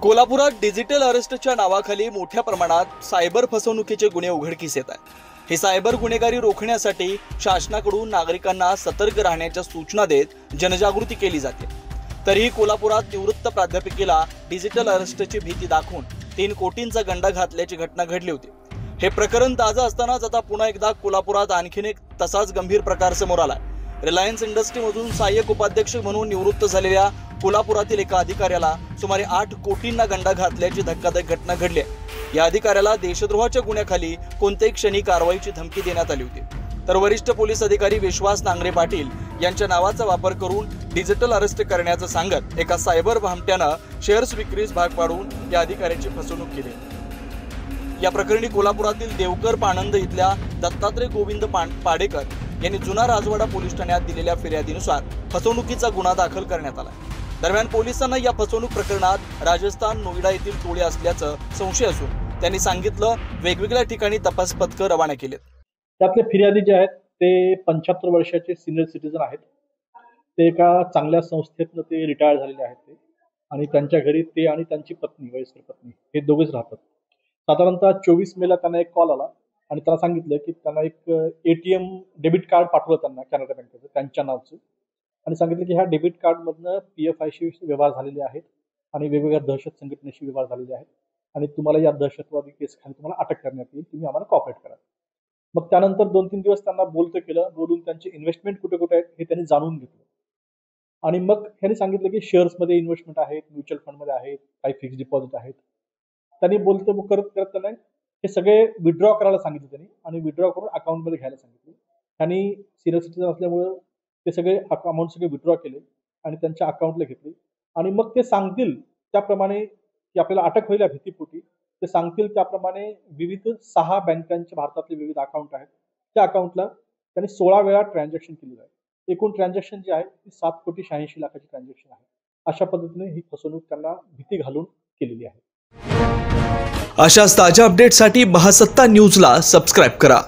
कोल्हापुरात डिजिटल अरेस्टच्या नावाखाली मोठ्या प्रमाणात सायबर फसवणुकीचे गुन्हे उघडकीस येत आहेत। हे सायबर गुन्हेगारी रोखण्यासाठी शासनाकडून नागरिकांना सतर्क राहण्याच्या सूचना देत जनजागृती केली जाते। तरीही कोल्हापुरात निवृत्त प्राध्यापिकेला डिजिटल अरेस्टची भीती दाखवून 3 कोटींचा गंडा घातल्याची घटना घडली होती। हे प्रकरण ताजं असतानाच आता पुन्हा एकदा कोल्हापुरात आणखीन एक तसाच गंभीर प्रकार समोर आलाय। रिलायन्स इंडस्ट्रीमधून सहाय्यक उपाध्यक्ष म्हणून निवृत्त झालेल्या कोल्हापुरातील एका अधिकाऱ्याला सुमारे 8 कोटींना गंडा घातल्याची धक्कादायक घटना घडली आहे। या अधिकाऱ्याला देशद्रोहाच्या गुन्ह्याखाली कोणत्याही क्षणी कारवाईची धमकी देण्यात आली होती। तर वरिष्ठ पोलीस अधिकारी विश्वास नांगरे पाटील यांच्या नावाचा वापर करून डिजिटल अरेस्ट करण्याचं सांगत एका सायबर भामट्यानं शेअर्स विक्रीस भाग पाडून या अधिकाऱ्याची फसवणूक केली। या प्रकरणी कोल्हापुरातील देवकर पाणंद इथल्या दत्तात्रय गोविंद पाडेकर यांनी जुना राजवाडा पोलीस ठाण्यात दिलेल्या फिर्यादीनुसार फसवणुकीचा गुन्हा दाखल करण्यात आला। दरम्यान पोलिसांना या फसवणूक प्रकरणात राजस्थान नोएडा येथील टोळी असल्याचं संशय असून त्यांनी सांगितलं वेगवेगळ्या ठिकाणी तपास पथकं रवाना केलेत। त्यातले फिर्यादी जे आहेत ते 75 वर्षाचे सिनियर सिटीजन आहेत। ते एका चांगल्या संस्थेतून ते रिटायर झालेले आहेत ते आणि त्यांच्या घरी ते आणि त्यांची पत्नी वयस्कर पत्नी हे दोघेच राहतात। साधारणतः 24 मेला त्यांना एक कॉल आला आणि त्यांना सांगितलं की त्यांना एक ATM डेबिट कार्ड पाठवलं त्यांना कॅनरा बँकेचं त्यांच्या नावचं आणि सांगितलं की ह्या डेबिट कार्डमधनं PFIशी व्यवहार झालेले आहेत आणि वेगवेगळ्या दहशत संघटनेशी व्यवहार झालेले आहेत आणि तुम्हाला या दहशतवादी केस खाली तुम्हाला अटक करण्यात येईल, तुम्ही आम्हाला कॉपरेट करा। मग त्यानंतर 2-3 दिवस त्यांना बोलतं केलं, बोलून त्यांचे इन्व्हेस्टमेंट कुठे कुठे आहेत हे त्यांनी जाणून घेतलं आणि मग त्यांनी सांगितलं की शेअर्समध्ये इन्व्हेस्टमेंट आहेत, म्युच्युअल फंडमध्ये आहेत, काही फिक्स डिपॉझिट आहेत। त्यांनी बोलतं करत त्यांना हे सगळे विड्रॉ करायला सांगितले त्यांनी आणि विड्रॉ करून अकाउंटमध्ये घ्यायला सांगितले। त्यांनी सिनियर सिटीजन असल्यामुळे ते सगळे अमाऊंट सगळे विड्रॉ केले आणि त्यांच्या अकाउंटला घेतले आणि मग ते सांगतील त्याप्रमाणे की आपल्याला अटक होईल या भीतीपोटी ते सांगतील त्याप्रमाणे विविध 6 बँकांचे भारतातले विविध अकाउंट आहेत त्या अकाउंटला त्यांनी 16 वेळा ट्रान्झॅक्शन केलेलं आहे। एकूण ट्रान्झॅक्शन जे आहे ती 7,86,00,000ची ट्रान्झॅक्शन आहे। अशा पद्धतीने ही फसवणूक त्यांना भीती घालून केलेली आहे। अशाच ताज्या अपडेटसाठी महासत्ता न्यूजला सबस्क्राइब करा।